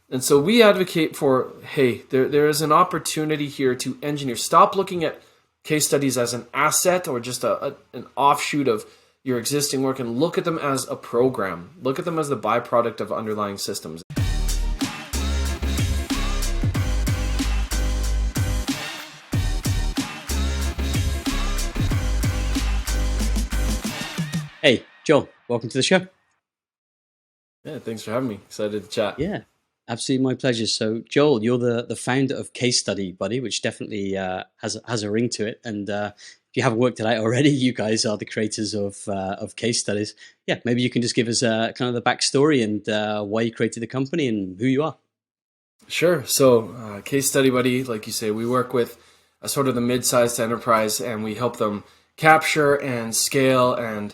And so we advocate for, hey, there is an opportunity here to engineer. Stop looking at case studies as an asset or just an offshoot of your existing work, and look at them as a program. Look at them as the byproduct of underlying systems. Hey, Joel, welcome to the show. Yeah, thanks for having me. Excited to chat. Yeah, absolutely my pleasure. So, Joel, you're the founder of Case Study Buddy, which definitely has a ring to it. And if you haven't worked it out already, you guys are the creators of case studies. Yeah, maybe you can just give us kind of the backstory and why you created the company and who you are. Sure. So, Case Study Buddy, like you say, we work with a sort of the mid-sized enterprise, and we help them capture and scale and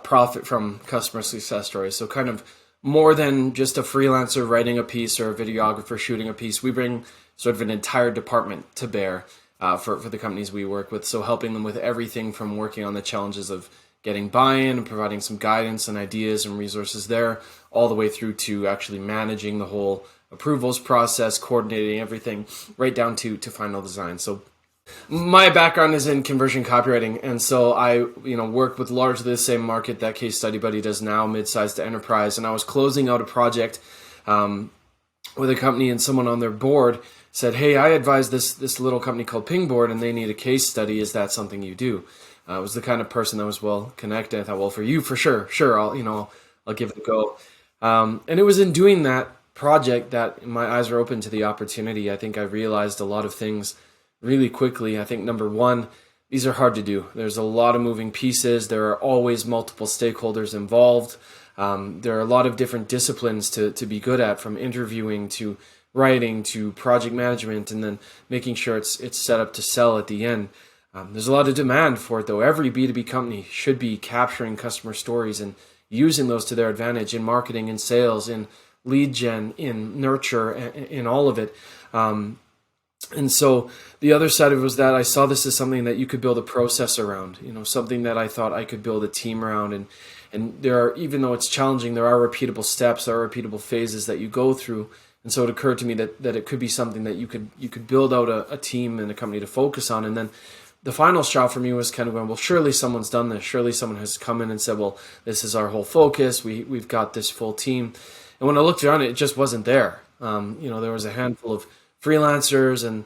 profit from customer success stories. So kind of more than just a freelancer writing a piece or a videographer shooting a piece, we bring sort of an entire department to bear for the companies we work with. So helping them with everything from working on the challenges of getting buy-in and providing some guidance and ideas and resources there, all the way through to actually managing the whole approvals process, coordinating everything, right down to final design. So my background is in conversion copywriting, and so I, work with largely the same market that Case Study Buddy does now, mid-sized to enterprise. And I was closing out a project with a company, and someone on their board said, "Hey, I advise this little company called Pingboard, and they need a case study. Is that something you do?" I was the kind of person that was well connected. I thought, well, for you, for sure, I'll give it a go. And it was in doing that project that my eyes were open to the opportunity. I think I realized a lot of things really quickly. I think number one, these are hard to do. There's a lot of moving pieces. There are always multiple stakeholders involved. There are a lot of different disciplines to be good at, from interviewing to writing to project management, and then making sure it's set up to sell at the end. There's a lot of demand for it, though. Every B2B company should be capturing customer stories and using those to their advantage in marketing, in sales, in lead gen, in nurture, in all of it. And so the other side of it was that I saw this as something that you could build a process around, something that I thought I could build a team around. And there are, even though it's challenging, there are repeatable steps, there are repeatable phases that you go through. And so it occurred to me that it could be something that you could build out a team and a company to focus on. And then the final shot for me was kind of going, well, surely someone's done this. Surely someone has come in and said, well, this is our whole focus. We've got this full team. And when I looked around, it just wasn't there. There was a handful of freelancers and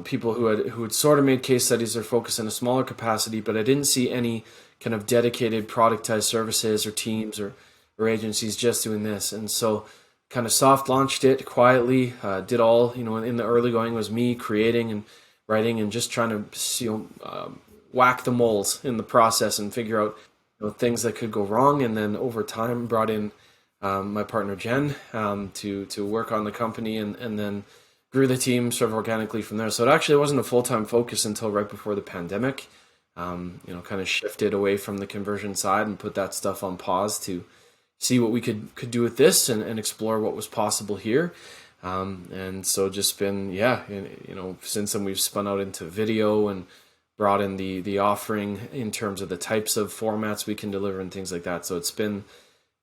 people who had sort of made case studies or focus in a smaller capacity, but I didn't see any kind of dedicated productized services or teams or agencies just doing this. And so kind of soft launched it quietly, did all, in the early going was me creating and writing and just trying to whack the moles in the process and figure out things that could go wrong. And then over time brought in my partner Jen to work on the company, and then grew the team sort of organically from there. So it actually wasn't a full-time focus until right before the pandemic. Kind of shifted away from the conversion side and put that stuff on pause to see what we could do with this and explore what was possible here. And so just been, since then we've spun out into video and brought in the offering in terms of the types of formats we can deliver and things like that. So it's been,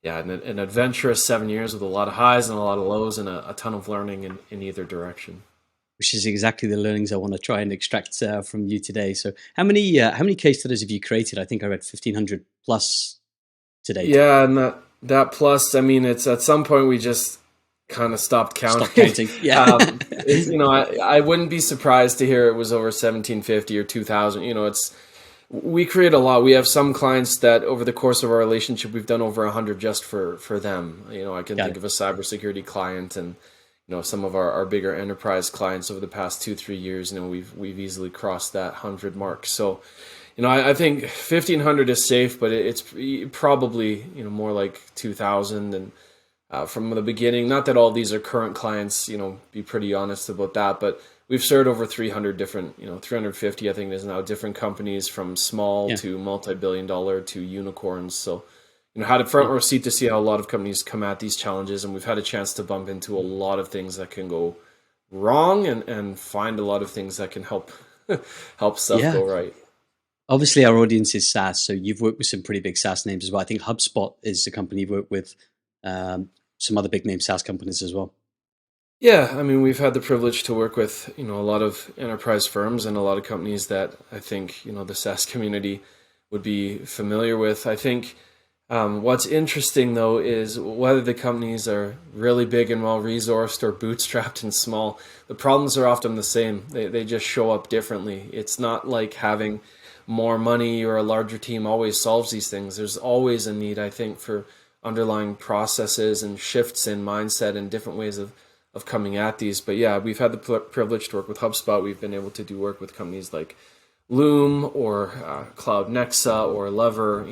an adventurous 7 years with a lot of highs and a lot of lows and a ton of learning in either direction. Which is exactly the learnings I want to try and extract from you today. So how many case studies have you created? I think I read 1,500 plus today. Yeah, and that plus, I mean, it's at some point we just kind of stopped counting. Yeah. I wouldn't be surprised to hear it was over 1,750 or 2,000. We create a lot. We have some clients that over the course of our relationship, we've done over 100 just for them. I can think of a cybersecurity client, and some of our bigger enterprise clients over the past 2-3 years. We've easily crossed that 100 mark. So, I think 1,500 is safe, but it's probably more like 2,000. And from the beginning, not that all these are current clients, be pretty honest about that, but we've served over 300 different, 350, I think it is now, different companies, from small to multi-billion dollar to unicorns. So, had a front row seat to see how a lot of companies come at these challenges, and we've had a chance to bump into a lot of things that can go wrong and find a lot of things that can help stuff go right. Obviously, our audience is SaaS, so you've worked with some pretty big SaaS names as well. I think HubSpot is a company you've worked with. some other big name SaaS companies as well. Yeah, I mean, we've had the privilege to work with, a lot of enterprise firms and a lot of companies that I think, the SaaS community would be familiar with. I think what's interesting though is whether the companies are really big and well resourced or bootstrapped and small, the problems are often the same. They just show up differently. It's not like having more money or a larger team always solves these things. There's always a need, I think, for underlying processes and shifts in mindset and different ways of coming at these. But yeah, we've had the privilege to work with HubSpot. We've been able to do work with companies like Loom or Cloud Nexa or Lever,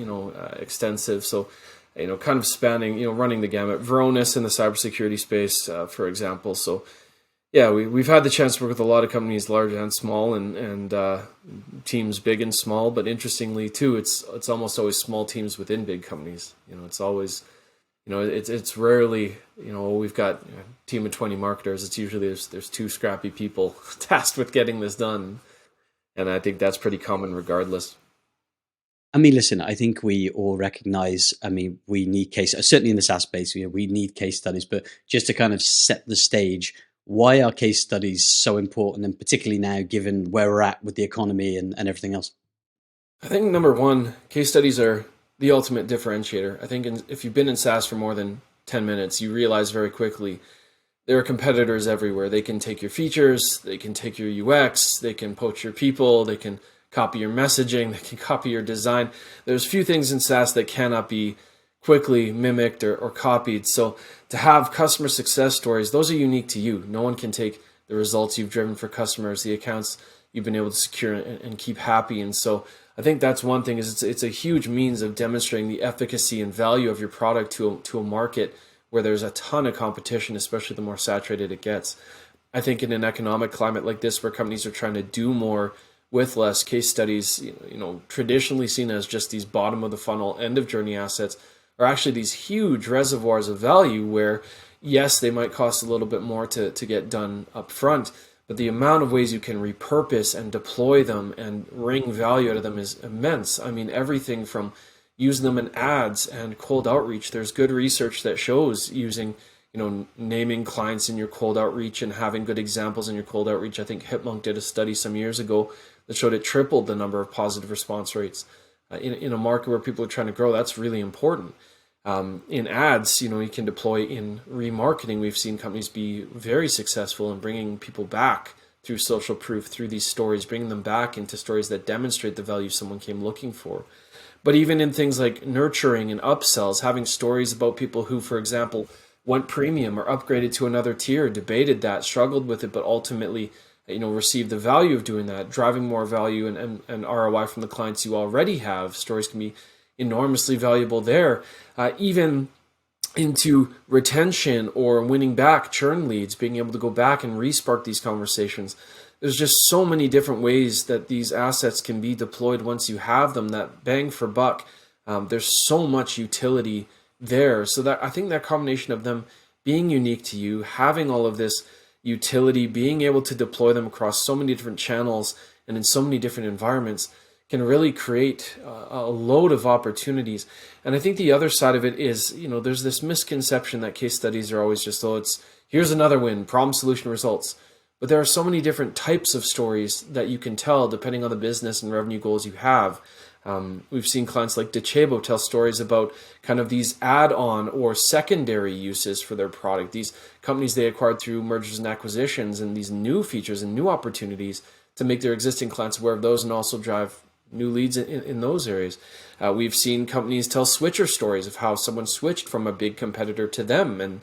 extensive. So, kind of spanning, running the gamut. Varonis in the cybersecurity space, for example. So, yeah, we've had the chance to work with a lot of companies, large and small, and teams big and small. But interestingly, too, it's almost always small teams within big companies. It's always, it's rarely, we've got a team of 20 marketers. It's usually there's two scrappy people tasked with getting this done. And I think that's pretty common regardless. I mean, listen, I think we all recognize, I mean, we need certainly in the SaaS space, we need case studies, but just to kind of set the stage, why are case studies so important? And particularly now, given where we're at with the economy and everything else? I think number one, case studies are the ultimate differentiator. I think if you've been in SaaS for more than 10 minutes, you realize very quickly there are competitors everywhere. They can take your features, they can take your UX, they can poach your people, they can copy your messaging, they can copy your design. There's few things in SaaS that cannot be quickly mimicked or copied. So to have customer success stories, those are unique to you. No one can take the results you've driven for customers, the accounts you've been able to secure and keep happy. And so I think that's one thing, is it's a huge means of demonstrating the efficacy and value of your product to a market where there's a ton of competition, especially the more saturated it gets. I think in an economic climate like this, where companies are trying to do more with less, case studies, traditionally seen as just these bottom of the funnel, end of journey assets, are actually these huge reservoirs of value where, yes, they might cost a little bit more to get done up front, but the amount of ways you can repurpose and deploy them and wring value out of them is immense. I mean, everything from using them in ads and cold outreach. There's good research that shows using, naming clients in your cold outreach and having good examples in your cold outreach. I think Hipmunk did a study some years ago that showed it tripled the number of positive response rates. In a market where people are trying to grow, that's really important. In ads, you can deploy in remarketing. We've seen companies be very successful in bringing people back through social proof, through these stories, bringing them back into stories that demonstrate the value someone came looking for. But even in things like nurturing and upsells, having stories about people who, for example, went premium or upgraded to another tier, debated that, struggled with it, but ultimately, received the value of doing that, driving more value and ROI from the clients you already have. Stories can be enormously valuable there. Even into retention or winning back churn leads, being able to go back and respark these conversations. There's just so many different ways that these assets can be deployed once you have them, that bang for buck. There's so much utility there. So that I think that combination of them being unique to you, having all of this utility, being able to deploy them across so many different channels and in so many different environments can really create a load of opportunities. And I think the other side of it is, there's this misconception that case studies are always just, it's here's another win, problem, solution, results. But there are so many different types of stories that you can tell depending on the business and revenue goals you have. We've seen clients like Docebo tell stories about kind of these add-on or secondary uses for their product. These companies they acquired through mergers and acquisitions, and these new features and new opportunities to make their existing clients aware of those and also drive new leads in those areas. We've seen companies tell switcher stories of how someone switched from a big competitor to them and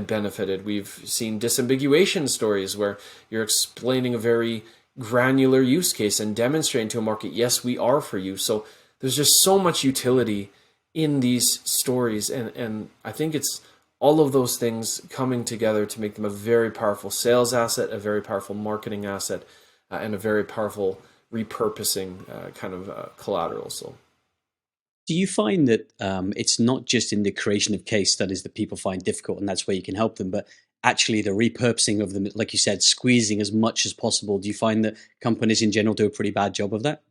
benefited. We've seen disambiguation stories where you're explaining a very granular use case and demonstrating to a market, yes, we are for you. So there's just so much utility in these stories. And I think it's all of those things coming together to make them a very powerful sales asset, a very powerful marketing asset, and a very powerful repurposing kind of collateral. So Do you find that it's not just in the creation of case studies that people find difficult and that's where you can help them, but actually the repurposing of them, like you said, squeezing as much as possible? Do you find that companies in general do a pretty bad job of that?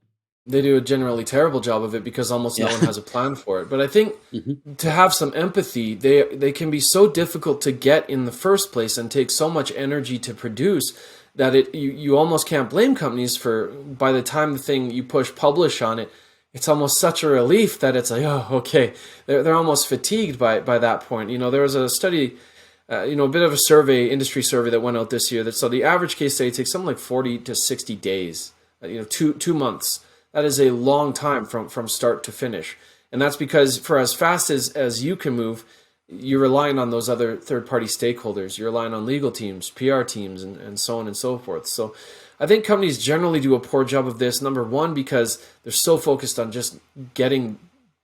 They do a generally terrible job of it because almost no Yeah. one has a plan for it. But I think Hmm. to have some empathy, they can be so difficult to get in the first place and take so much energy to produce that you almost can't blame companies for, by the time the thing you push publish on it, it's almost such a relief that it's like, oh, okay. They're almost fatigued by that point. There was a study, a bit of a survey, industry survey that went out this year that saw the average case study takes something like 40 to 60 days, 2 months. That is a long time from start to finish. And that's because for as fast as you can move, you're relying on those other third-party stakeholders. You're relying on legal teams, PR teams, and so on and so forth. So I think companies generally do a poor job of this. Number one, because they're so focused on just getting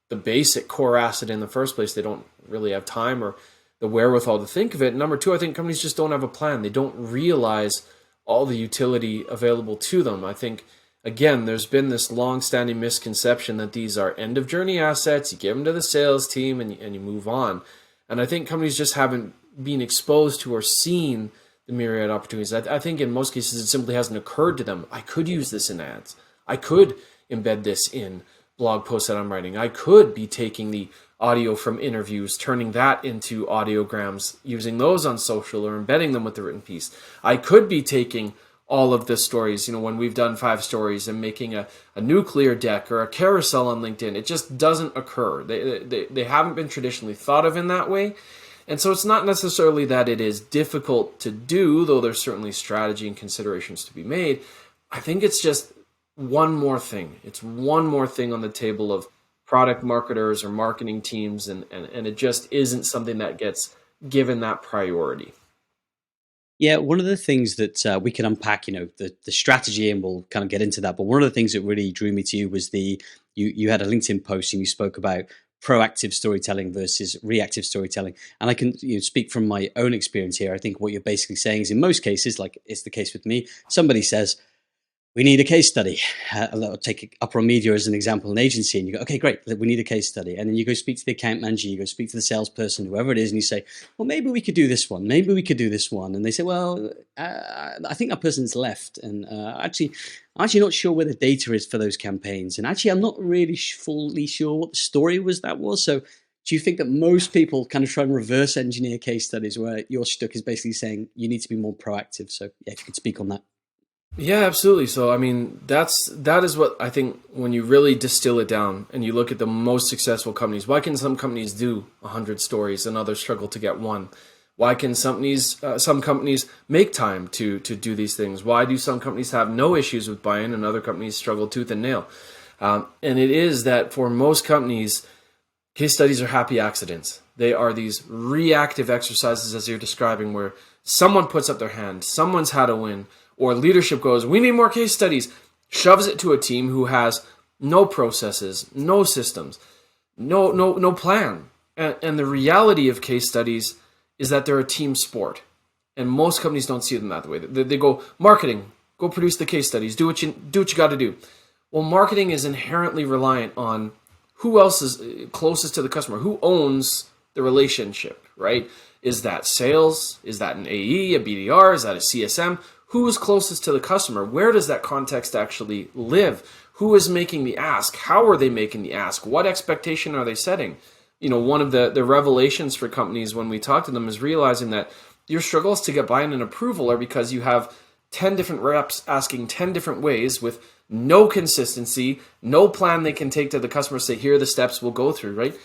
the basic core asset in the first place, they don't really have time or the wherewithal to think of it. Number two, I think companies just don't have a plan. They don't realize all the utility available to them. I think, again, there's been this long-standing misconception that these are end-of-journey assets. You give them to the sales team and you move on. And I think companies just haven't been exposed to or seen the myriad opportunities. I think in most cases it simply hasn't occurred to them. I could use this in ads. I could embed this in blog posts that I'm writing. I could be taking the audio from interviews, turning that into audiograms, using those on social or embedding them with the written piece. I could be taking all of the stories, when we've done 5 stories and making a nuclear deck or a carousel on LinkedIn. It just doesn't occur. They haven't been traditionally thought of in that way. And so it's not necessarily that it is difficult to do, though there's certainly strategy and considerations to be made. I think it's just one more thing. It's one more thing on the table of product marketers or marketing teams, and it just isn't something that gets given that priority. Yeah, one of the things that we can unpack, the strategy, and we'll kind of get into that. But one of the things that really drew me to you was you had a LinkedIn post and you spoke about proactive storytelling versus reactive storytelling. And I can speak from my own experience here. I think what you're basically saying is, in most cases, like it's the case with me, somebody says, we need a case study. I'll take Upper Media as an example, an agency, and you go, okay, great, we need a case study. And then you go speak to the account manager, you go speak to the salesperson, whoever it is, and you say, well, maybe we could do this one. Maybe we could do this one. And they say, well, I think that person's left. And actually, I'm actually not sure where the data is for those campaigns. And actually, I'm not really fully sure what the story was. So do you think that most people kind of try and reverse engineer case studies, where your shtick is basically saying you need to be more proactive? So yeah, if you could speak on that. Yeah, absolutely. So, I mean, that is what I think when you really distill it down and you look at the most successful companies. Why can some companies do 100 stories and others struggle to get one? Why can some companies make time to do these things? Why do some companies have no issues with buy-in and other companies struggle tooth and nail? And it is that for most companies, case studies are happy accidents. They are these reactive exercises, as you're describing, where someone puts up their hand, someone's had a win, or leadership goes, we need more case studies, shoves it to a team who has no processes, no systems, no plan. And the reality of case studies is that they're a team sport. And most companies don't see them that way. They go, marketing, go produce the case studies, do what you got to do. Well, marketing is inherently reliant on who else is closest to the customer, who owns the relationship, right? Is that sales? Is that an AE, a BDR? Is that a CSM? Who is closest to the customer? Where does that context actually live? Who is making the ask? How are they making the ask? What expectation are they setting? One of the revelations for companies when we talk to them is realizing that your struggles to get buy-in and approval are because you have 10 different reps asking 10 different ways with no consistency, no plan they can take to the customer, say, here are the steps we'll go through, right?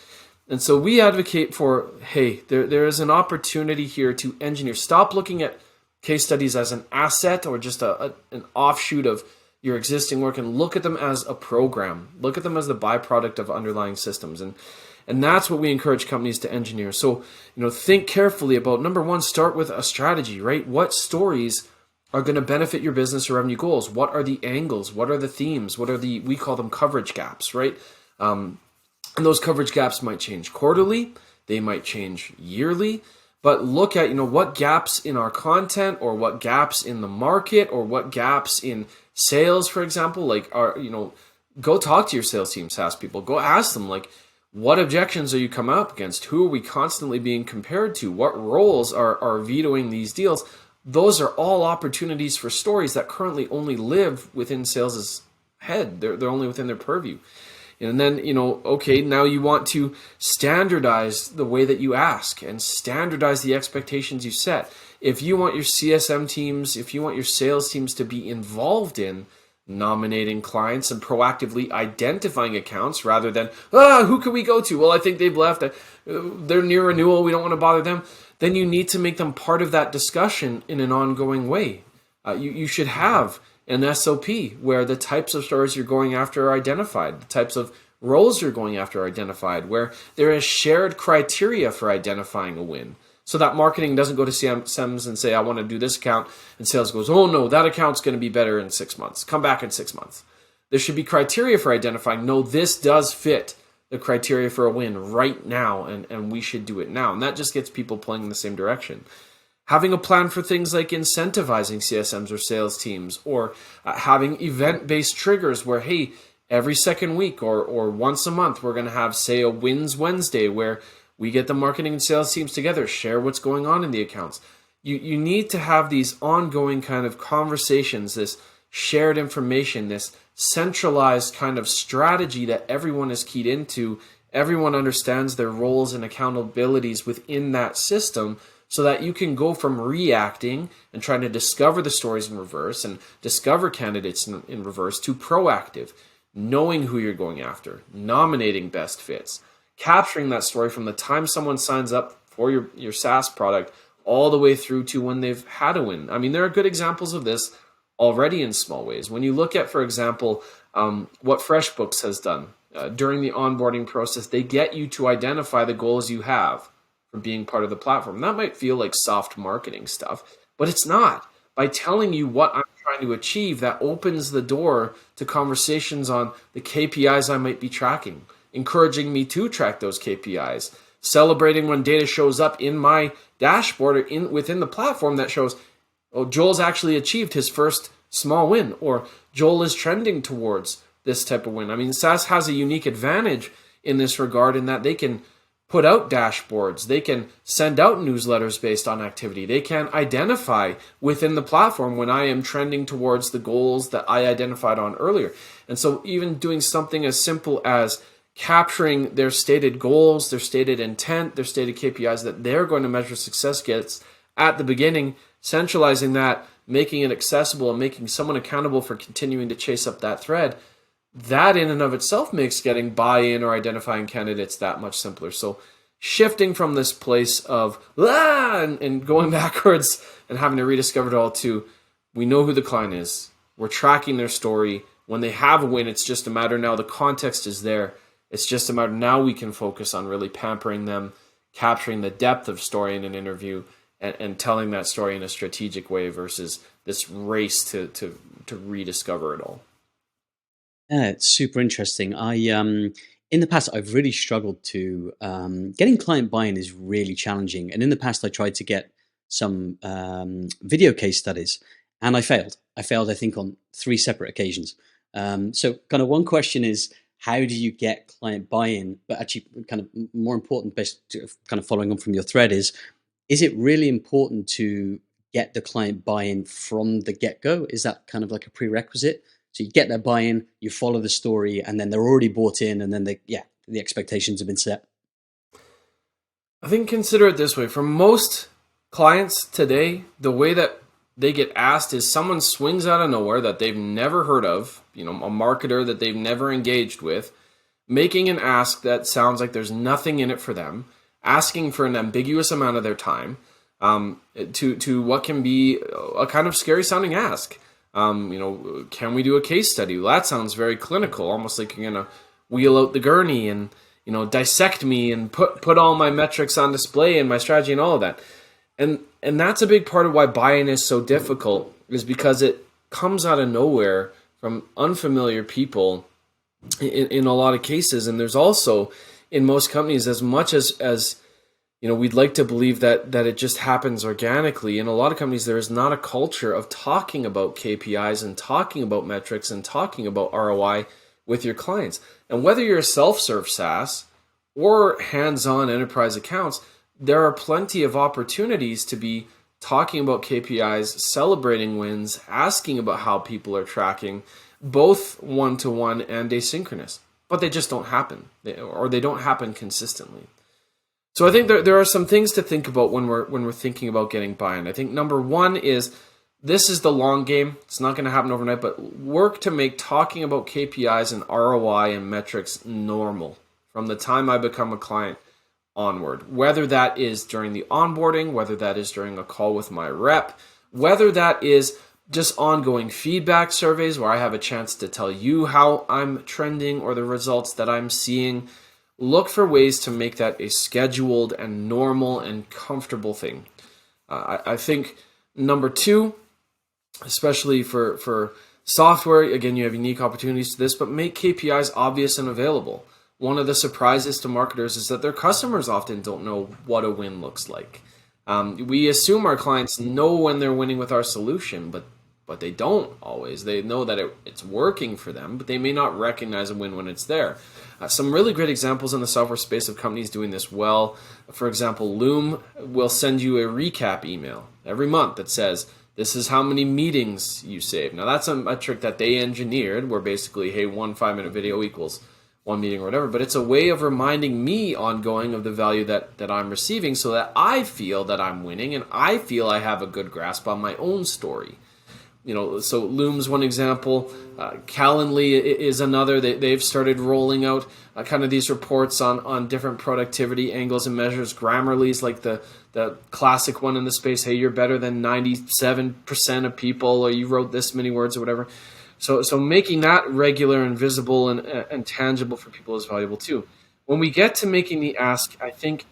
And so we advocate for, hey, there is an opportunity here to engineer. Stop looking at case studies as an asset or just an offshoot of your existing work, and look at them as a program. Look at them as the byproduct of underlying systems. And that's what we encourage companies to engineer. So, think carefully about, number one, start with a strategy, right? What stories are going to benefit your business or revenue goals? What are the angles? What are the themes? What are we call them coverage gaps, right? And those coverage gaps might change quarterly. They might change yearly. But look at, what gaps in our content, or what gaps in the market, or what gaps in sales, for example, go talk to your sales team, SaaS people. Go ask them, what objections are you coming up against? Who are we constantly being compared to? What roles are vetoing these deals? Those are all opportunities for stories that currently only live within sales' head. They're only within their purview. And then, okay, now you want to standardize the way that you ask and standardize the expectations you set. If you want your CSM teams, if you want your sales teams to be involved in nominating clients and proactively identifying accounts rather than, who can we go to? Well, I think they've left. They're near renewal. We don't want to bother them. Then you need to make them part of that discussion in an ongoing way. You should have an SOP where the types of stories you're going after are identified, the types of roles you're going after are identified, where there is shared criteria for identifying a win. So that marketing doesn't go to CSMs and say, I want to do this account, and sales goes, oh no, that account's going to be better in 6 months. Come back in 6 months. There should be criteria for identifying, no, this does fit the criteria for a win right now, and we should do it now. And that just gets people pulling in the same direction. Having a plan for things like incentivizing CSMs or sales teams, or having event-based triggers where, hey, every second week or once a month, we're going to have, say, a Wins Wednesday where we get the marketing and sales teams together, share what's going on in the accounts. You need to have these ongoing kind of conversations, this shared information, this centralized kind of strategy that everyone is keyed into. Everyone understands their roles and accountabilities within that system, so that you can go from reacting and trying to discover the stories in reverse and discover candidates in reverse to proactive, knowing who you're going after, nominating best fits, capturing that story from the time someone signs up for your SaaS product all the way through to when they've had a win. I mean, there are good examples of this already in small ways. When you look at, for example, what FreshBooks has done during the onboarding process, they get you to identify the goals you have for being part of the platform. That might feel like soft marketing stuff, but it's not. By telling you what I'm trying to achieve, that opens the door to conversations on the KPIs I might be tracking, encouraging me to track those KPIs, celebrating when data shows up in my dashboard or within the platform that shows, oh, Joel's actually achieved his first small win, or Joel is trending towards this type of win. I mean, SaaS has a unique advantage in this regard in that they can put out dashboards, they can send out newsletters based on activity, they can identify within the platform when I am trending towards the goals that I identified on earlier. And so even doing something as simple as capturing their stated goals, their stated intent, their stated KPIs that they're going to measure success gets at the beginning, centralizing that, making it accessible and making someone accountable for continuing to chase up that thread, that in and of itself makes getting buy-in or identifying candidates that much simpler. So shifting from this place of and going backwards and having to rediscover it all to, we know who the client is, we're tracking their story. When they have a win, it's just a matter now, the context is there. It's just a matter now we can focus on really pampering them, capturing the depth of story in an interview, and telling that story in a strategic way versus this race to rediscover it all. Yeah, it's super interesting. In the past, I've really struggled to getting client buy-in is really challenging. And in the past, I tried to get some video case studies, and I failed. I failed, I think, on 3 separate occasions. So, kind of one question is, how do you get client buy-in? But actually, kind of more important, kind of following on from your thread, is it really important to get the client buy-in from the get-go? Is that kind of like a prerequisite? So you get their buy-in, you follow the story, and then they're already bought in, and then the expectations have been set. I think consider it this way. For most clients today, the way that they get asked is someone swings out of nowhere that they've never heard of, a marketer that they've never engaged with, making an ask that sounds like there's nothing in it for them, asking for an ambiguous amount of their time, to what can be a kind of scary sounding ask. Can we do a case study? Well, that sounds very clinical, almost like you're going to wheel out the gurney and, dissect me and put all my metrics on display and my strategy and all of that. And that's a big part of why buy-in is so difficult, is because it comes out of nowhere from unfamiliar people in a lot of cases. And there's also, in most companies, as much as we'd like to believe that it just happens organically. In a lot of companies, there is not a culture of talking about KPIs and talking about metrics and talking about ROI with your clients. And whether you're a self-serve SaaS or hands-on enterprise accounts, there are plenty of opportunities to be talking about KPIs, celebrating wins, asking about how people are tracking, both one-to-one and asynchronous, but they just don't happen, or they don't happen consistently. So I think there are some things to think about when we're thinking about getting buy-in. I think number one is, this is the long game. It's not going to happen overnight, but work to make talking about KPIs and ROI and metrics normal from the time I become a client onward, whether that is during the onboarding, whether that is during a call with my rep, whether that is just ongoing feedback surveys where I have a chance to tell you how I'm trending or the results that I'm seeing. Look for ways to make that a scheduled and normal and comfortable thing. I think number two, especially for software, again, you have unique opportunities to this, but make KPIs obvious and available. One of the surprises to marketers is that their customers often don't know what a win looks like. We assume our clients know when they're winning with our solution, but they don't always. They know that it's working for them, but they may not recognize a win when it's there. Some really great examples in the software space of companies doing this well. For example, Loom will send you a recap email every month that says, this is how many meetings you saved. Now that's a metric that they engineered where basically, hey, 1 5-minute video equals 1 meeting or whatever, but it's a way of reminding me ongoing of the value that I'm receiving so that I feel that I'm winning and I feel I have a good grasp on my own story. So Loom's one example. Calendly is another. They've started rolling out kind of these reports on different productivity angles and measures. Grammarly's like the classic one in the space. Hey, you're better than 97% of people, or you wrote this many words or whatever. So making that regular and visible and tangible for people is valuable too. When we get to making the ask, I think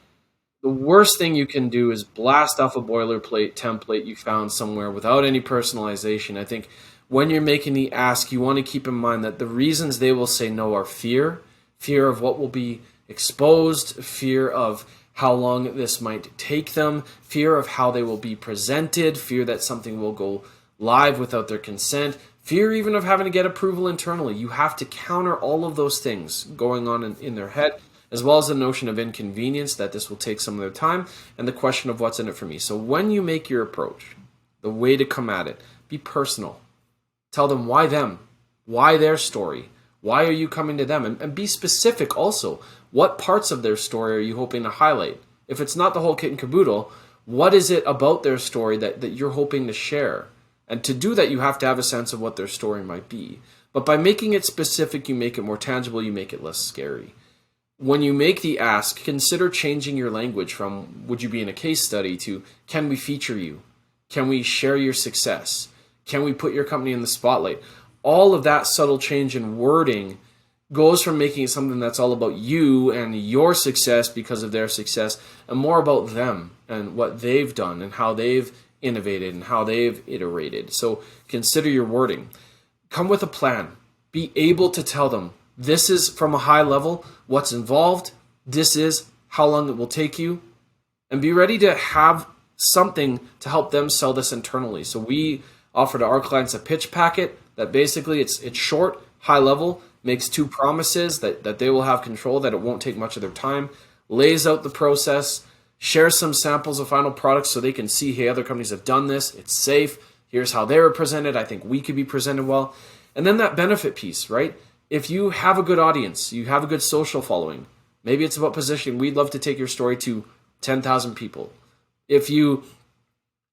the worst thing you can do is blast off a boilerplate template you found somewhere without any personalization. I think when you're making the ask, you want to keep in mind that the reasons they will say no are fear of what will be exposed, fear of how long this might take them, fear of how they will be presented, fear that something will go live without their consent, fear even of having to get approval internally. You have to counter all of those things going on in their head, as well as the notion of inconvenience, that this will take some of their time, and the question of what's in it for me. So when you make your approach, the way to come at it, be personal. Tell them why them, why their story, why are you coming to them, and be specific also. What parts of their story are you hoping to highlight? If it's not the whole kit and caboodle, what is it about their story that you're hoping to share? And to do that, you have to have a sense of what their story might be. But by making it specific, you make it more tangible, you make it less scary. When you make the ask, consider changing your language from would you be in a case study to can we feature you? Can we share your success? Can we put your company in the spotlight? All of that subtle change in wording goes from making it something that's all about you and your success because of their success, and more about them and what they've done and how they've innovated and how they've iterated. So consider your wording. Come with a plan. Be able to tell them, this is from a high level what's involved. This is how long it will take you. And be ready to have something to help them sell this internally. So we offer to our clients a pitch packet that basically it's short, high level, makes 2 promises that they will have control, that it won't take much of their time, lays out the process, shares some samples of final products so they can see, hey, other companies have done this, it's safe, here's how they were presented, I think we could be presented well. And then that benefit piece, right? If you have a good audience, you have a good social following, maybe it's about positioning. We'd love to take your story to 10,000 people. If you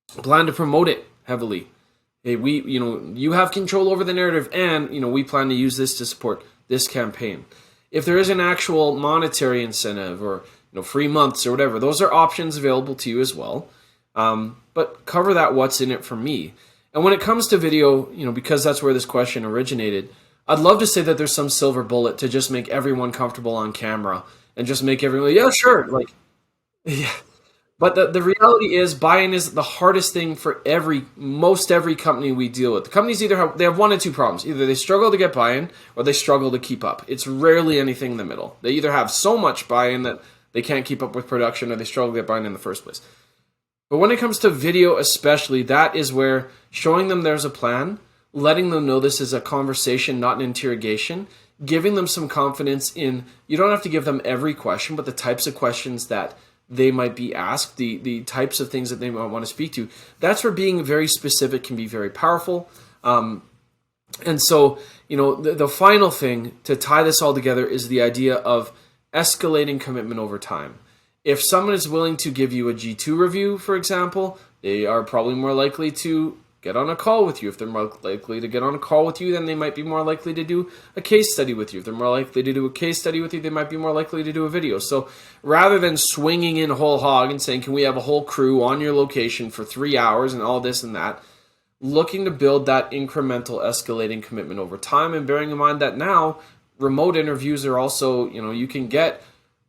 plan to promote it heavily, hey, you have control over the narrative, and we plan to use this to support this campaign. If there is an actual monetary incentive or free months or whatever, those are options available to you as well. But cover that what's in it for me. And when it comes to video, because that's where this question originated, I'd love to say that there's some silver bullet to just make everyone comfortable on camera and just make everyone, yeah, sure. Yeah. But the reality is buy-in is the hardest thing for most every company we deal with. The companies either have 1 of 2 problems. Either they struggle to get buy-in or they struggle to keep up. It's rarely anything in the middle. They either have so much buy-in that they can't keep up with production or they struggle to get buy-in in the first place. But when it comes to video especially, that is where showing them there's a plan, letting them know this is a conversation, not an interrogation, giving them some confidence in, you don't have to give them every question, but the types of questions that they might be asked, the types of things that they might want to speak to. That's where being very specific can be very powerful. And so, the final thing to tie this all together is the idea of escalating commitment over time. If someone is willing to give you a G2 review, for example, they are probably more likely to get on a call with you. If they're more likely to get on a call with you, then they might be more likely to do a case study with you. If they're more likely to do a case study with you, they might be more likely to do a video. So rather than swinging in whole hog and saying, can we have a whole crew on your location for 3 hours and all this and that, looking to build that incremental escalating commitment over time, and bearing in mind that now remote interviews are also, you can get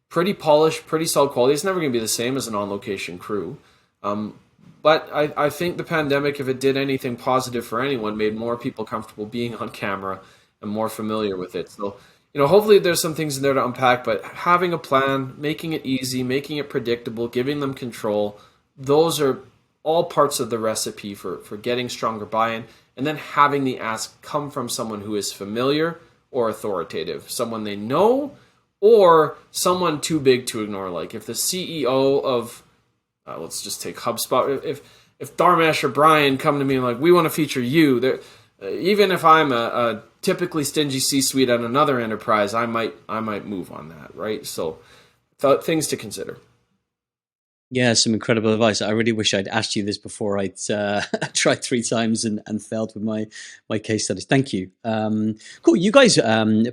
pretty polished, pretty solid quality. It's never going to be the same as an on-location crew. But I think the pandemic, if it did anything positive for anyone, made more people comfortable being on camera and more familiar with it. So, hopefully there's some things in there to unpack, but having a plan, making it easy, making it predictable, giving them control, those are all parts of the recipe for getting stronger buy-in, and then having the ask come from someone who is familiar or authoritative, someone they know or someone too big to ignore. Like if the CEO of let's just take HubSpot. If Dharmesh or Brian come to me and like, we want to feature you, even if I'm a typically stingy C-suite at another enterprise, I might move on that, right? So, things to consider. Yeah, some incredible advice. I really wish I'd asked you this before I'd tried 3 times and failed with my case studies. Thank you. Cool. You guys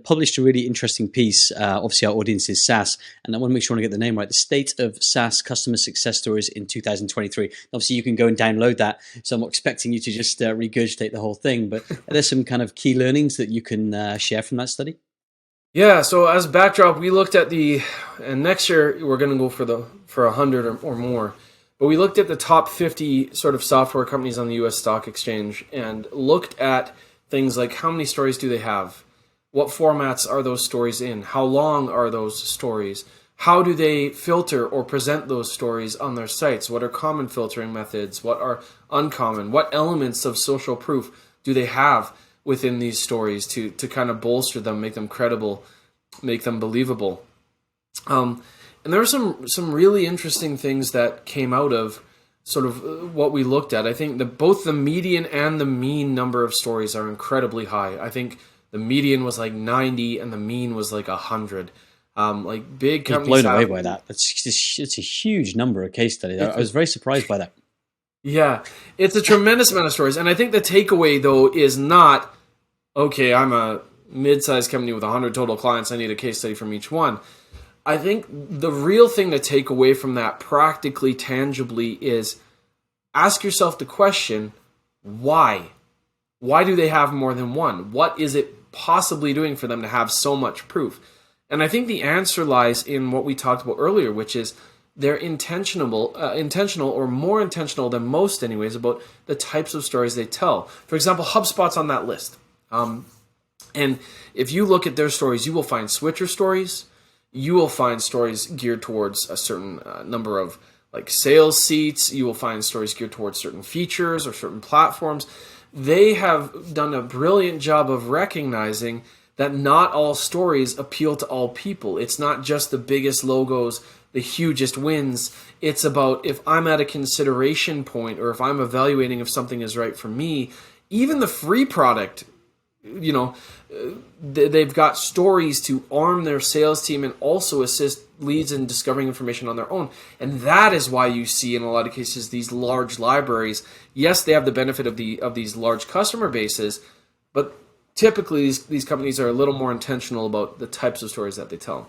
published a really interesting piece. Obviously, our audience is SaaS, and I want to make sure I get the name right. The State of SaaS Customer Success Stories in 2023. Obviously, you can go and download that, so I'm not expecting you to just regurgitate the whole thing, but are there some kind of key learnings that you can share from that study? Yeah, so as backdrop, we looked at and next year we're going to go for 100 or more, but we looked at the top 50 sort of software companies on the U.S. Stock Exchange and looked at things like how many stories do they have, what formats are those stories in, how long are those stories, how do they filter or present those stories on their sites, what are common filtering methods, what are uncommon, what elements of social proof do they have within these stories to kind of bolster them, make them credible, make them believable. And there were some really interesting things that came out of sort of what we looked at. I think that both the median and the mean number of stories are incredibly high. I think the median was like 90 and the mean was like 100. Like big companies. Blown away by that. It's a huge number of case studies. I was very surprised by that. Yeah, it's a tremendous amount of stories. And I think the takeaway, though, is not, okay, I'm a mid-sized company with 100 total clients, I need a case study from each one. I think the real thing to take away from that practically, tangibly, is ask yourself the question, why? Why do they have more than one? What is it possibly doing for them to have so much proof? And I think the answer lies in what we talked about earlier, which is they're intentional or more intentional than most anyways about the types of stories they tell. For example, HubSpot's on that list. And if you look at their stories, you will find switcher stories. You will find stories geared towards a certain number of like sales seats. You will find stories geared towards certain features or certain platforms. They have done a brilliant job of recognizing that not all stories appeal to all people. It's not just the biggest logos, the hugest wins. It's about if I'm at a consideration point or if I'm evaluating if something is right for me, even the free product, they've got stories to arm their sales team and also assist leads in discovering information on their own. And that is why you see in a lot of cases these large libraries. Yes, they have the benefit of these large customer bases, but typically these companies are a little more intentional about the types of stories that they tell.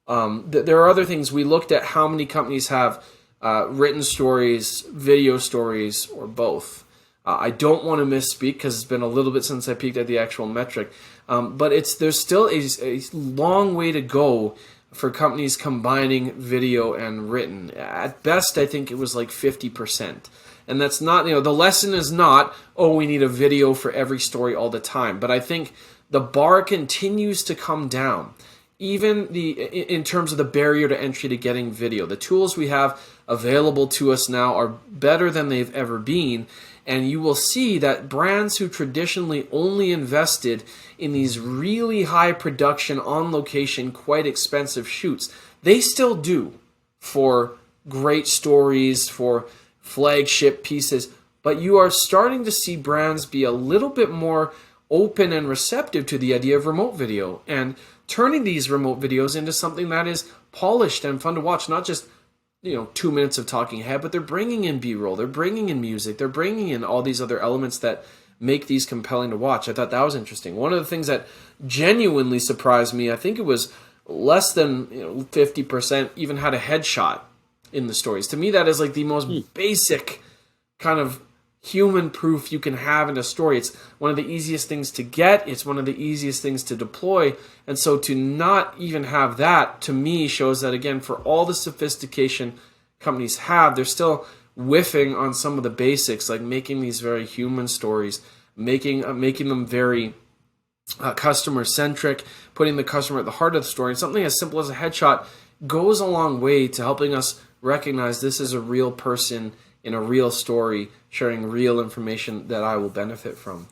There are other things. We looked at how many companies have written stories, video stories, or both. I don't want to misspeak because it's been a little bit since I peeked at the actual metric. But there's still a long way to go for companies combining video and written. At best, I think it was like 50%. And that's not, the lesson is not, we need a video for every story all the time. But I think the bar continues to come down. Even in terms of the barrier to entry to getting video. The tools we have available to us now are better than they've ever been. And you will see that brands who traditionally only invested in these really high production, on location, quite expensive shoots, they still do for great stories, for flagship pieces. But you are starting to see brands be a little bit more open and receptive to the idea of remote video and turning these remote videos into something that is polished and fun to watch, not just 2 minutes of talking head, but they're bringing in B-roll, they're bringing in music, they're bringing in all these other elements that make these compelling to watch. I thought that was interesting. One of the things that genuinely surprised me, I think it was less than 50% even had a headshot in the stories. To me, that is like the most basic kind of human proof you can have in a story. It's one of the easiest things to get. It's one of the easiest things to deploy. And so to not even have that, to me, shows that, again, for all the sophistication companies have, they're still whiffing on some of the basics, like making these very human stories, making them very customer-centric, putting the customer at the heart of the story. And something as simple as a headshot goes a long way to helping us recognize this is a real person in a real story, sharing real information that I will benefit from.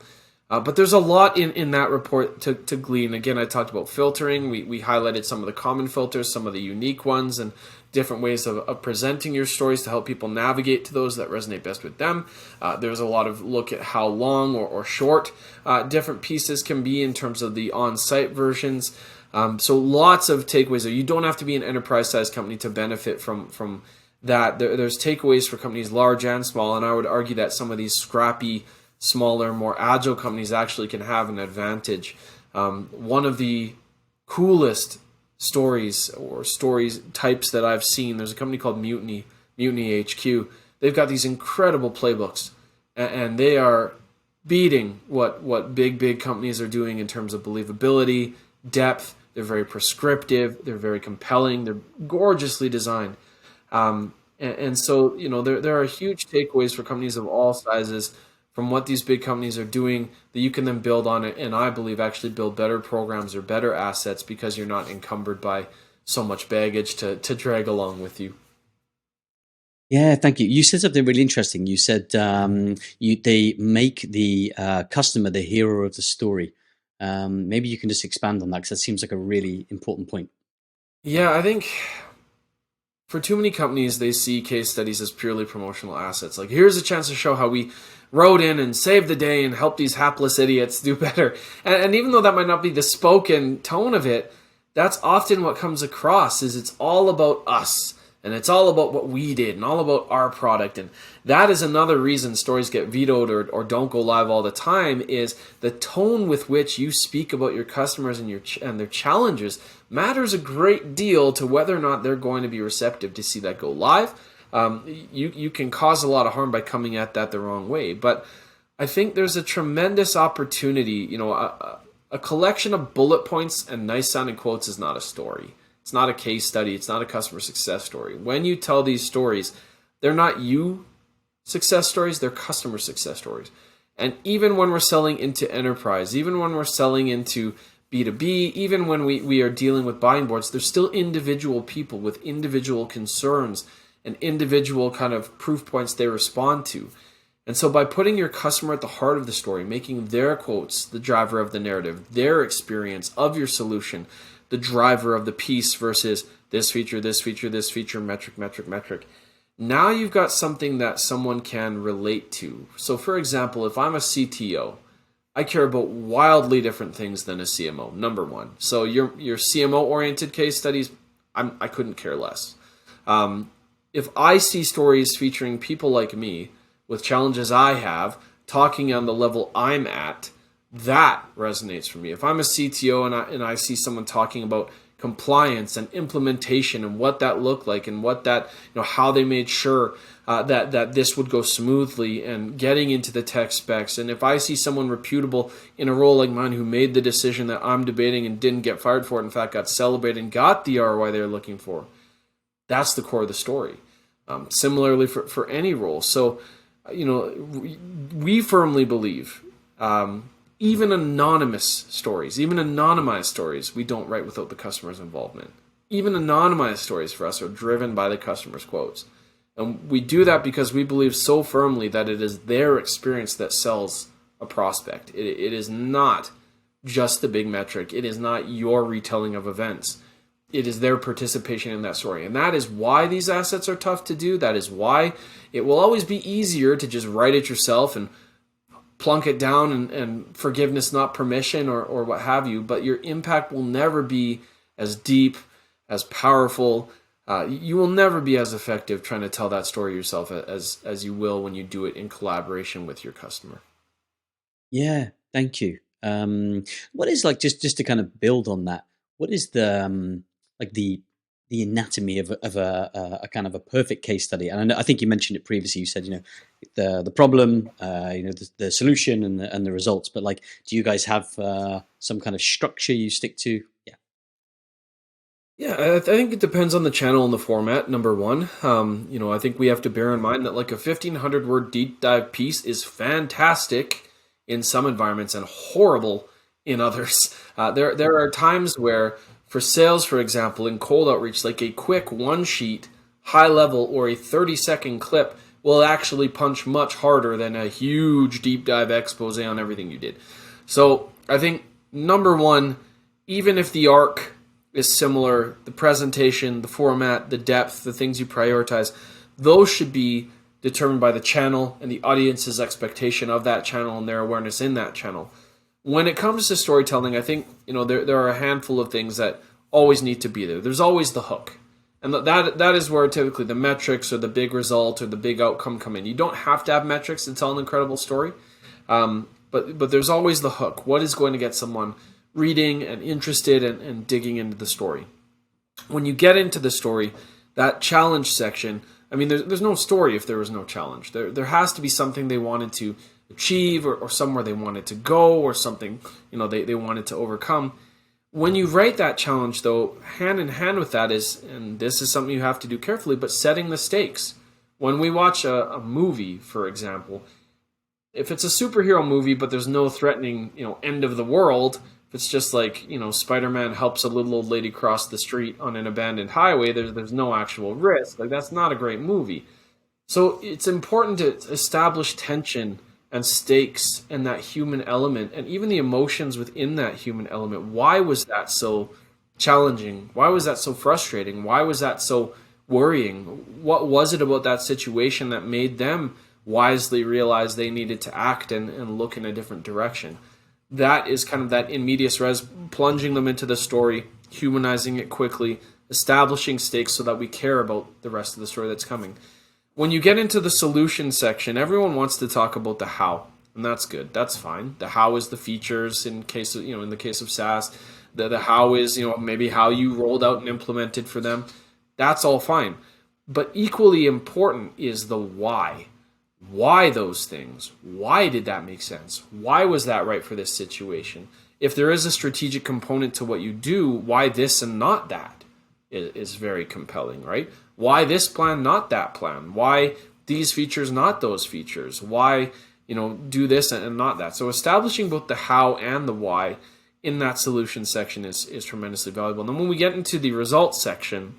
But there's a lot in that report to glean. Again, I talked about filtering. We highlighted some of the common filters, some of the unique ones, and different ways of presenting your stories to help people navigate to those that resonate best with them. There's a lot of look at how long or short different pieces can be in terms of the on-site versions. So lots of takeaways there. You don't have to be an enterprise-sized company to benefit from that. There's takeaways for companies large and small, and I would argue that some of these scrappy, smaller, more agile companies actually can have an advantage. One of the coolest stories types that I've seen, there's a company called Mutiny HQ. They've got these incredible playbooks, and they are beating what big companies are doing in terms of believability, depth. They're very prescriptive, they're very compelling, they're gorgeously designed. And so, there are huge takeaways for companies of all sizes from what these big companies are doing that you can then build on it, and I believe actually build better programs or better assets because you're not encumbered by so much baggage to drag along with you. Yeah, thank you. You said something really interesting. You said they make the customer the hero of the story. Maybe you can just expand on that, because that seems like a really important point. Yeah, I think for too many companies, they see case studies as purely promotional assets. Like, here's a chance to show how we rode in and saved the day and helped these hapless idiots do better. And even though that might not be the spoken tone of it, that's often what comes across, is it's all about us. And it's all about what we did and all about our product. And that is another reason stories get vetoed or don't go live all the time, is the tone with which you speak about your customers and their challenges matters a great deal to whether or not they're going to be receptive to see that go live. You can cause a lot of harm by coming at that the wrong way. But I think there's a tremendous opportunity. A collection of bullet points and nice sounding quotes is not a story. It's not a case study. It's not a customer success story. When you tell these stories, they're not you success stories, they're customer success stories. And even when we're selling into enterprise, even when we're selling into B2B, even when we are dealing with buying boards, there's still individual people with individual concerns and individual kind of proof points they respond to. And so by putting your customer at the heart of the story, making their quotes the driver of the narrative, their experience of your solution the driver of the piece versus this feature, metric. Now you've got something that someone can relate to. So for example, if I'm a CTO, I care about wildly different things than a CMO, number one. So your CMO-oriented case studies, I couldn't care less. If I see stories featuring people like me with challenges I have, talking on the level I'm at, that resonates for me. If I'm a CTO and I see someone talking about compliance and implementation and what that looked like and what that, how they made sure that this would go smoothly and getting into the tech specs, and if I see someone reputable in a role like mine who made the decision that I'm debating and didn't get fired for it, in fact got celebrated and got the ROI they're looking for, that's the core of the story. Similarly for any role. So, we firmly believe even anonymous stories, even anonymized stories, we don't write without the customer's involvement. Even anonymized stories for us are driven by the customer's quotes. And we do that because we believe so firmly that it is their experience that sells a prospect. It is not just the big metric. It is not your retelling of events. It is their participation in that story. And that is why these assets are tough to do. That is why it will always be easier to just write it yourself and plunk it down and forgiveness, not permission, or what have you, but your impact will never be as deep, as powerful. You will never be as effective trying to tell that story yourself as you will when you do it in collaboration with your customer. Yeah, thank you. What is like just to kind of build on that? What is the like the anatomy of a kind of a perfect case study? And I think you mentioned it previously. You said the problem, the solution, and the results. But like, do you guys have some kind of structure you stick to? Yeah. Yeah, I think it depends on the channel and the format. Number one, I think we have to bear in mind that like a 1,500 word deep dive piece is fantastic in some environments and horrible in others. There are times where, for sales, for example, in cold outreach, like a quick one sheet, high level, or a 30-second clip will actually punch much harder than a huge deep dive expose on everything you did. So I think number one, even if the arc is similar, the presentation, the format, the depth, the things you prioritize, those should be determined by the channel and the audience's expectation of that channel and their awareness in that channel. When it comes to storytelling, I think there are a handful of things that always need to be there. There's always the hook. And that is where typically the metrics or the big result or the big outcome come in. You don't have to have metrics to tell an incredible story, but there's always the hook. What is going to get someone reading and interested and digging into the story? When you get into the story, that challenge section, I mean, there's no story if there was no challenge. There has to be something they wanted to achieve or somewhere they wanted to go or something they wanted to overcome. When you write that challenge, though, hand in hand with that is, and this is something you have to do carefully, but setting the stakes. When we watch a movie, for example, if it's a superhero movie but there's no threatening end of the world, if it's just like Spider-Man helps a little old lady cross the street on an abandoned highway, there's no actual risk. Like, that's not a great movie. So it's important to establish tension and stakes and that human element and even the emotions within that human element. Why was that so challenging? Why was that so frustrating? Why was that so worrying? What was it about that situation that made them wisely realize they needed to act and look in a different direction? That is kind of that in medias res, plunging them into the story, humanizing it quickly, establishing stakes so that we care about the rest of the story that's coming. When you get into the solution section, everyone wants to talk about the how, and that's good. That's fine. The how is the features in case of, in the case of SaaS. The how is, maybe how you rolled out and implemented for them. That's all fine. But equally important is the why. Why those things? Why did that make sense? Why was that right for this situation? If there is a strategic component to what you do, why this and not that is very compelling, right? Why this plan, not that plan? Why these features, not those features? Why, do this and not that? So establishing both the how and the why in that solution section is tremendously valuable. And then when we get into the results section,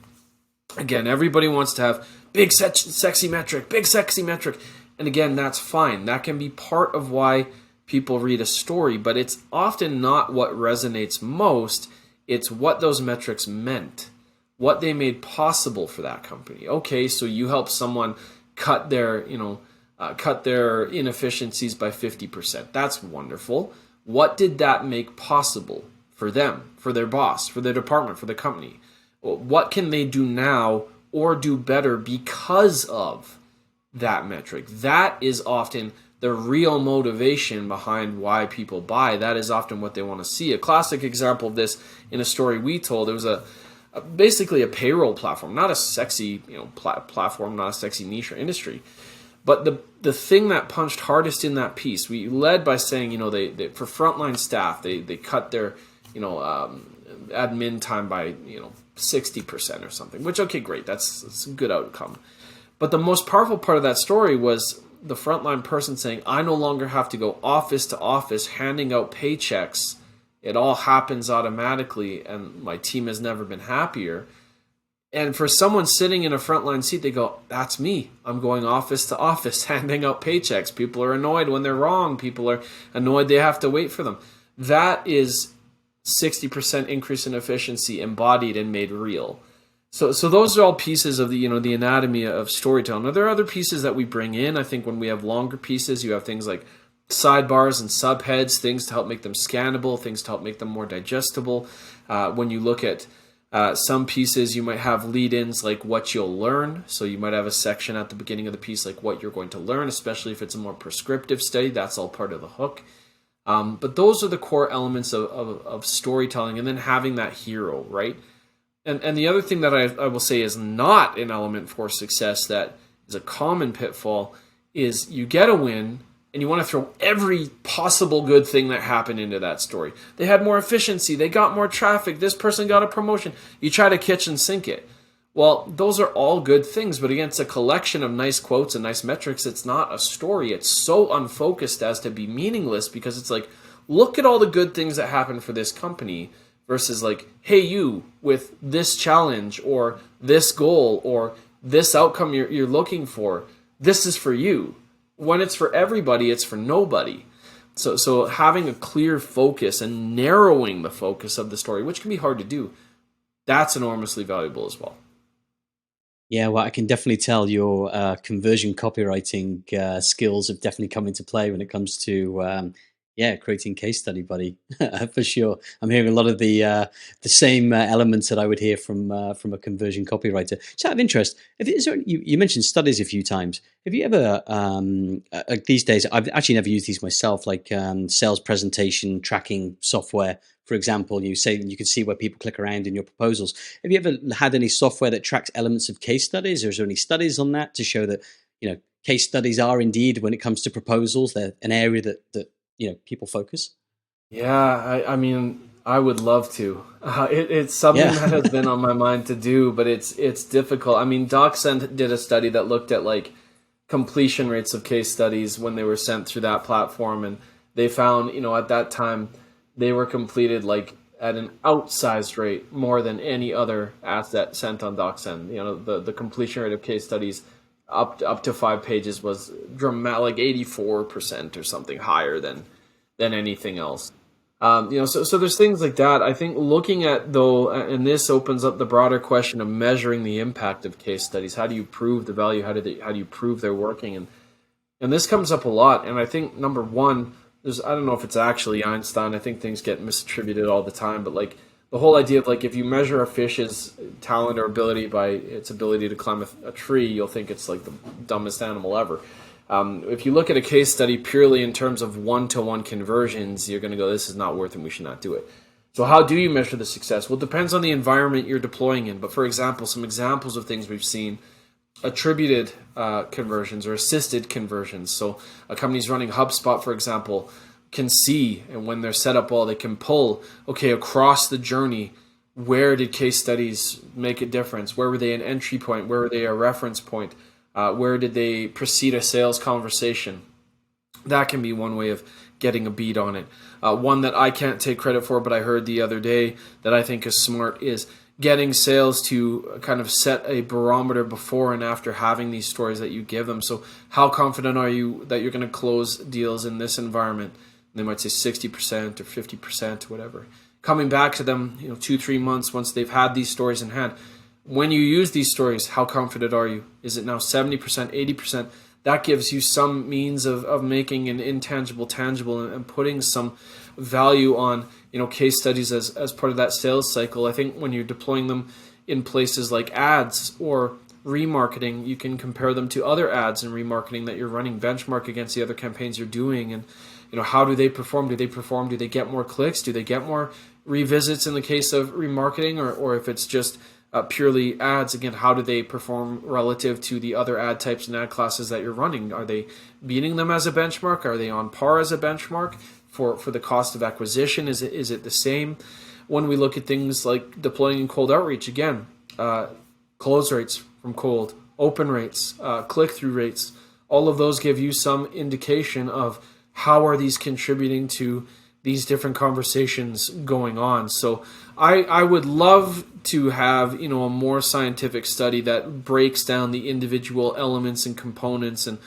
again, everybody wants to have big, sexy metric, big, sexy metric. And again, that's fine. That can be part of why people read a story, but it's often not what resonates most. It's what those metrics meant, what they made possible for that company. Okay, so you help someone cut their inefficiencies by 50%. That's wonderful. What did that make possible for them, for their boss, for their department, for the company? What can they do now or do better because of that metric? That is often the real motivation behind why people buy. That is often what they want to see. A classic example of this in a story we told, it was basically a payroll platform, not a sexy platform, not a sexy niche or industry. But the thing that punched hardest in that piece, we led by saying, they for frontline staff, they cut their admin time by 60% or something. Which, okay, great, that's a good outcome. But the most powerful part of that story was the frontline person saying, I no longer have to go office to office handing out paychecks. It all happens automatically, and my team has never been happier. And for someone sitting in a frontline seat, they go, that's me. I'm going office to office handing out paychecks. People are annoyed when they're wrong. People are annoyed they have to wait for them. That is 60% increase in efficiency embodied and made real. So those are all pieces of the the anatomy of storytelling. Now, there are other pieces that we bring in. I think when we have longer pieces, you have things like sidebars and subheads, things to help make them scannable, things to help make them more digestible. When you look at some pieces, you might have lead-ins like what you'll learn. So you might have a section at the beginning of the piece like what you're going to learn, especially if it's a more prescriptive study. That's all part of the hook. But those are the core elements of storytelling, and then having that hero, right? And the other thing that I will say is not an element for success that is a common pitfall is you get a win and you want to throw every possible good thing that happened into that story. They had more efficiency. They got more traffic. This person got a promotion. You try to kitchen sink it. Well, those are all good things, but again, it's a collection of nice quotes and nice metrics. It's not a story. It's so unfocused as to be meaningless because it's like, look at all the good things that happened for this company versus like, hey, you with this challenge or this goal or this outcome you're looking for, this is for you. When it's for everybody, it's for nobody. So having a clear focus and narrowing the focus of the story, which can be hard to do, that's enormously valuable as well. Yeah, well, I can definitely tell your conversion copywriting skills have definitely come into play when it comes to creating case study, buddy, for sure. I'm hearing a lot of the same elements that I would hear from a conversion copywriter. Just out of interest, you mentioned studies a few times. Have you ever these days? I've actually never used these myself, like sales presentation tracking software. For example, you say you can see where people click around in your proposals. Have you ever had any software that tracks elements of case studies, or is there any studies on that to show that case studies are indeed, when it comes to proposals, they're an area that people focus? Yeah, I mean, I would love to. It's something that has been on my mind to do, but it's difficult. I mean, DocSend did a study that looked at like completion rates of case studies when they were sent through that platform, and they found, at that time, they were completed like at an outsized rate more than any other asset sent on DocSend. The completion rate of case studies up to 5 pages was dramatic, like 84% or something higher than anything else. So there's things like that. I think looking at though, and this opens up the broader question of measuring the impact of case studies. How do you prove the value? How do you prove they're working? And this comes up a lot. And I think number one, I don't know if it's actually Einstein. I think things get misattributed all the time, but like the whole idea of like if you measure a fish's talent or ability by its ability to climb a tree, you'll think it's like the dumbest animal ever. If you look at a case study purely in terms of one-to-one conversions, you're going to go, this is not worth it, we should not do it. So how do you measure the success? Well, it depends on the environment you're deploying in. But for example, some examples of things we've seen: attributed conversions or assisted conversions. So a company's running HubSpot, for example, can see, and when they're set up well, they can pull, okay, across the journey, where did case studies make a difference? Where were they an entry point? Where were they a reference point? Where did they precede a sales conversation? That can be one way of getting a beat on it. One that I can't take credit for, but I heard the other day that I think is smart, is getting sales to kind of set a barometer before and after having these stories that you give them. So how confident are you that you're going to close deals in this environment? They might say 60% or 50% or whatever. Coming back to them, 2-3 months once they've had these stories in hand. When you use these stories, how confident are you? Is it now 70%, 80%? That gives you some means of making an intangible tangible and putting some value on case studies as part of that sales cycle. I think when you're deploying them in places like ads or remarketing, you can compare them to other ads and remarketing that you're running, benchmark against the other campaigns you're doing, and how do they perform? Do they get more clicks? Do they get more revisits in the case of remarketing? Or if it's just purely ads, again, how do they perform relative to the other ad types and ad classes that you're running? Are they beating them as a benchmark? Are they on par as a benchmark for the cost of acquisition? Is it the same? When we look at things like deploying in cold outreach, again, close rates from cold, open rates, click-through rates, all of those give you some indication of how are these contributing to these different conversations going on. So I would love to have a more scientific study that breaks down the individual elements and components and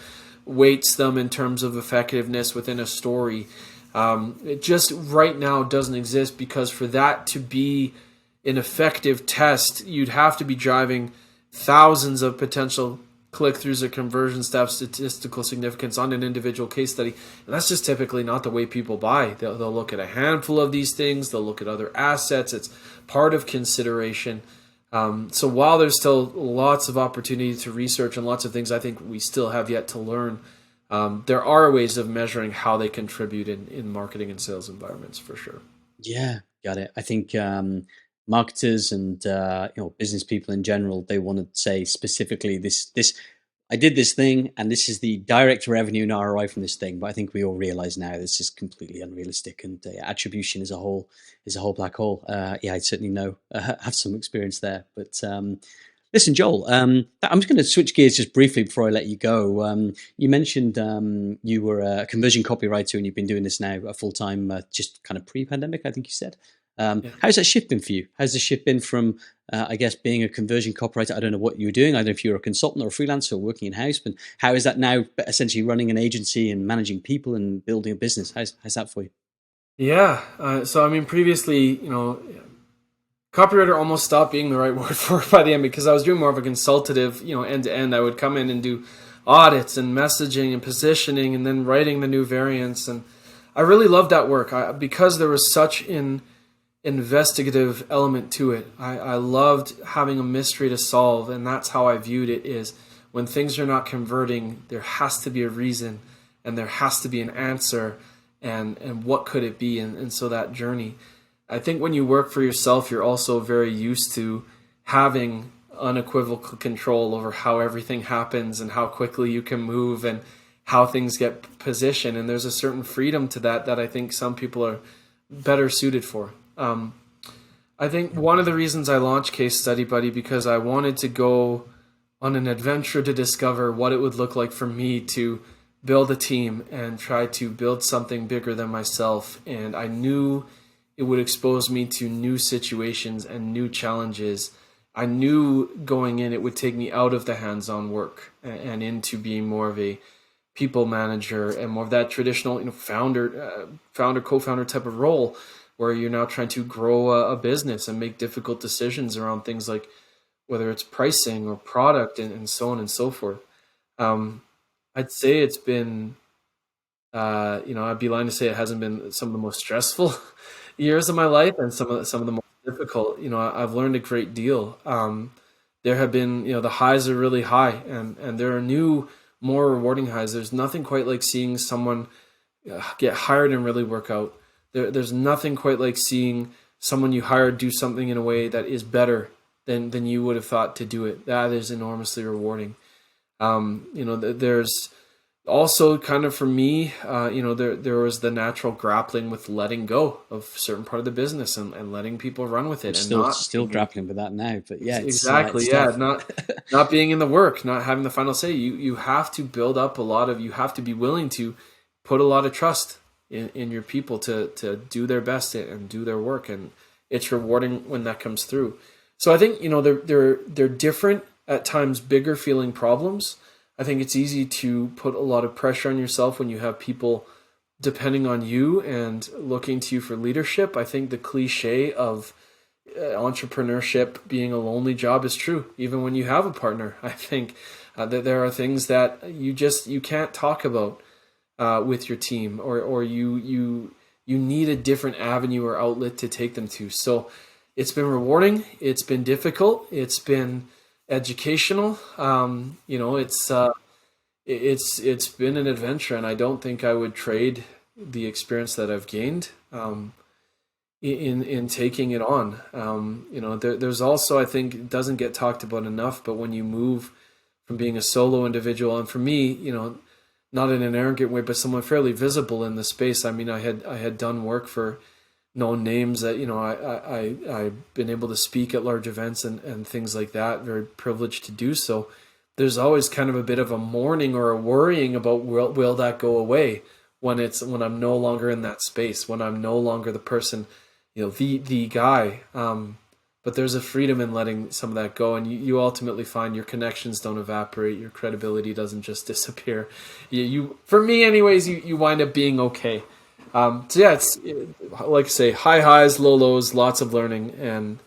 weights them in terms of effectiveness within a story. It just right now doesn't exist, because for that to be an effective test, you'd have to be driving thousands of potential click-throughs or conversion stats, statistical significance on an individual case study. And that's just typically not the way people buy. They'll look at a handful of these things. They'll look at other assets. It's part of consideration. So while there's still lots of opportunity to research and lots of things I think we still have yet to learn, there are ways of measuring how they contribute in marketing and sales environments for sure. Yeah, got it. I think marketers and business people in general, they want to say specifically this. I did this thing, and this is the direct revenue and ROI from this thing. But I think we all realize now this is completely unrealistic, and attribution is a whole black hole. Yeah, I certainly know have some experience there. But listen, Joel, I'm just going to switch gears just briefly before I let you go. You mentioned you were a conversion copywriter, and you've been doing this now full time, just kind of pre-pandemic, I think you said. How's that shift been for you? How's the shift been from, I guess, being a conversion copywriter? I don't know what you were doing. I don't know if you're a consultant or a freelancer or working in-house, but how is that now essentially running an agency and managing people and building a business? How's that for you? Yeah. So, I mean, previously, copywriter almost stopped being the right word for it by the end, because I was doing more of a consultative, end to end. I would come in and do audits and messaging and positioning and then writing the new variants. And I really loved that work because there was such an investigative element to it. I loved having a mystery to solve, and that's how I viewed it, is when things are not converting, there has to be a reason and there has to be an answer, and what could it be? And so that journey. I think when you work for yourself, you're also very used to having unequivocal control over how everything happens and how quickly you can move and how things get positioned. And there's a certain freedom to that I think some people are better suited for. I think one of the reasons I launched Case Study Buddy, because I wanted to go on an adventure to discover what it would look like for me to build a team and try to build something bigger than myself. And I knew it would expose me to new situations and new challenges. I knew going in it would take me out of the hands-on work and into being more of a people manager and more of that traditional founder, co-founder type of role, where you're now trying to grow a business and make difficult decisions around things like whether it's pricing or product and so on and so forth. I'd say it's been, I'd be lying to say it hasn't been some of the most stressful years of my life and some of the most difficult. I've learned a great deal. There have been, the highs are really high, and there are new, more rewarding highs. There's nothing quite like seeing someone get hired and really work out. There's nothing quite like seeing someone you hired do something in a way that is better than you would have thought to do it. That is enormously rewarding. There's also kind of for me, there was the natural grappling with letting go of a certain part of the business and letting people run with it. I'm and still grappling with that now, but yeah, exactly. Not being in the work, not having the final say. You have to build up you have to be willing to put a lot of trust in your people to do their best and do their work. And it's rewarding when that comes through. So I think, they're different at times, bigger feeling problems. I think it's easy to put a lot of pressure on yourself when you have people depending on you and looking to you for leadership. I think the cliche of entrepreneurship being a lonely job is true, even when you have a partner. I think that there are things that you can't talk about with your team, or you need a different avenue or outlet to take them to. So it's been rewarding. It's been difficult. It's been educational. It's been an adventure, and I don't think I would trade the experience that I've gained in taking it on. There's also, I think, it doesn't get talked about enough, but when you move from being a solo individual, and for me, not in an arrogant way, but someone fairly visible in the space. I mean, I had done work for known names that, I've been able to speak at large events and things like that. Very privileged to do so. There's always kind of a bit of a mourning or a worrying about will that go away when I'm no longer in that space, when I'm no longer the person, the guy. But there's a freedom in letting some of that go, and you ultimately find your connections don't evaporate, your credibility doesn't just disappear. For me anyways, you wind up being okay. So yeah, it's like I say, high highs, low lows, lots of learning, and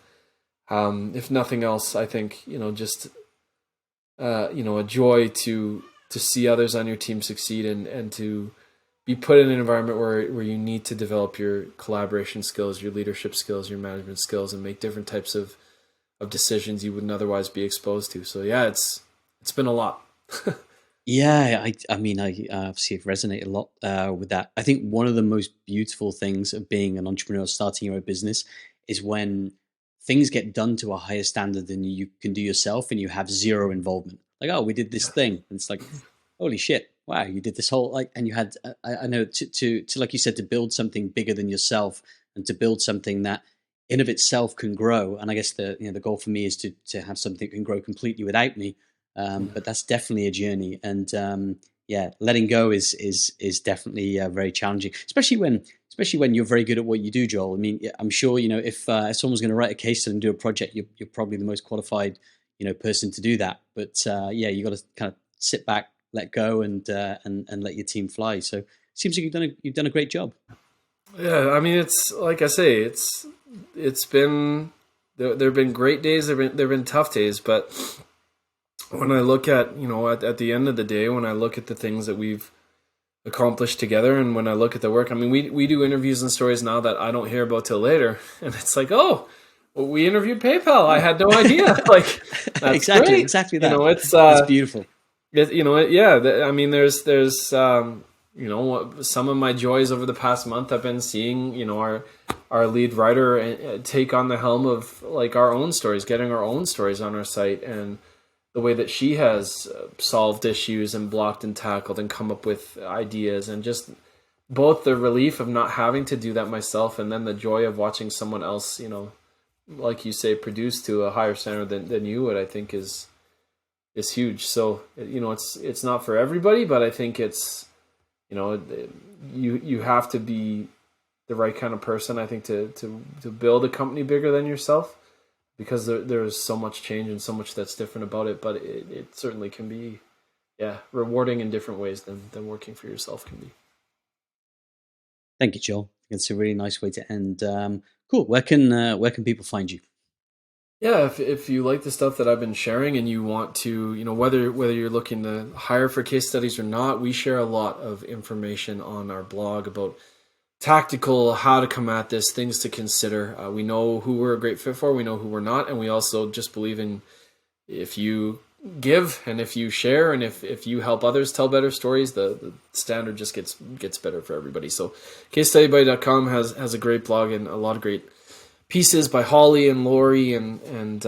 if nothing else, I think just a joy to see others on your team succeed, and to be put in an environment where you need to develop your collaboration skills, your leadership skills, your management skills, and make different types of decisions you wouldn't otherwise be exposed to. So yeah, it's been a lot. Yeah, I mean, I obviously have resonated a lot with that. I think one of the most beautiful things of being an entrepreneur, starting your own business, is when things get done to a higher standard than you can do yourself, and you have zero involvement. Like, oh, we did this thing, and it's like, holy shit, wow, you did this whole like, and you had, I know, to like you said, to build something bigger than yourself, and to build something that in of itself can grow. And I guess the goal for me is to have something that can grow completely without me. But that's definitely a journey, and yeah, letting go is definitely very challenging, especially when you're very good at what you do, Joel. I mean, I'm sure if someone's going to write a case study and do a project, you're probably the most qualified person to do that. But yeah, you got to kind of sit back, let go, and let your team fly. So it seems like you've done a great job. Yeah, I mean, it's like I say, it's been there've been great days, there've been tough days, but when I look at, at the end of the day, when I look at the things that we've accomplished together, and when I look at the work, I mean, we do interviews and stories now that I don't hear about till later, and it's like, oh, well, we interviewed PayPal. I had no idea. Like, that's great. Exactly that. It's beautiful. Yeah. I mean, there's some of my joys over the past month have been seeing, our lead writer take on the helm of like our own stories, getting our own stories on our site, and the way that she has solved issues and blocked and tackled and come up with ideas, and just both the relief of not having to do that myself, and then the joy of watching someone else, like you say, produce to a higher standard than you would, I think is huge. So, it's not for everybody, but I think it's, you have to be the right kind of person, I think, to build a company bigger than yourself, because there's so much change and so much that's different about it. But it certainly can be, rewarding in different ways than working for yourself can be. Thank you, Joel. It's a really nice way to end. Cool. Where can people find you? Yeah, if you like the stuff that I've been sharing, and you want to, whether you're looking to hire for case studies or not, we share a lot of information on our blog about tactical how to come at this, things to consider. We know who we're a great fit for, we know who we're not, and we also just believe in, if you give and if you share and if you help others tell better stories, the standard just gets better for everybody. So CaseStudyBuddy.com has a great blog and a lot of great pieces by Holly and Lori and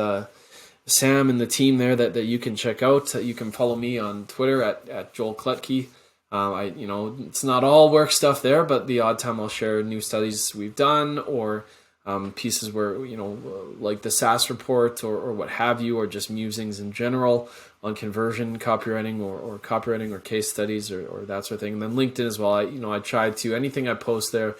Sam and the team there that you can check out. You can follow me on Twitter at Joel Klettke. It's not all work stuff there, but the odd time I'll share new studies we've done, or pieces where, like the SaaS report or what have you, or just musings in general on conversion copywriting or copywriting or case studies or that sort of thing. And then LinkedIn as well. I try to, anything I post there,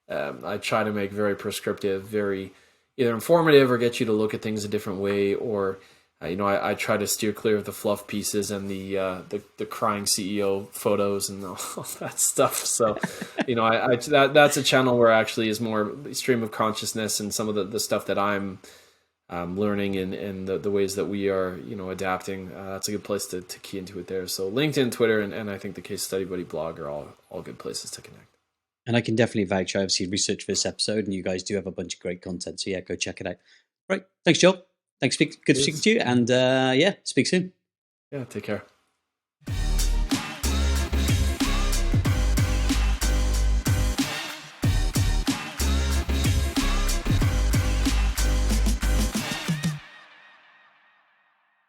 I try to make very prescriptive, very either informative or get you to look at things a different way, or I try to steer clear of the fluff pieces and the crying CEO photos and all that stuff. So, that's a channel where actually is more stream of consciousness and some of the stuff that I'm learning and the ways that we are, adapting. That's a good place to key into it there. So LinkedIn, Twitter, and I think the Case Study Buddy blog are all good places to connect. And I can definitely vouch. I obviously researched for this episode, and you guys do have a bunch of great content. So yeah, go check it out. Right. Thanks, Joel. Thanks. Good speaking to you. And speak soon. Yeah, take care.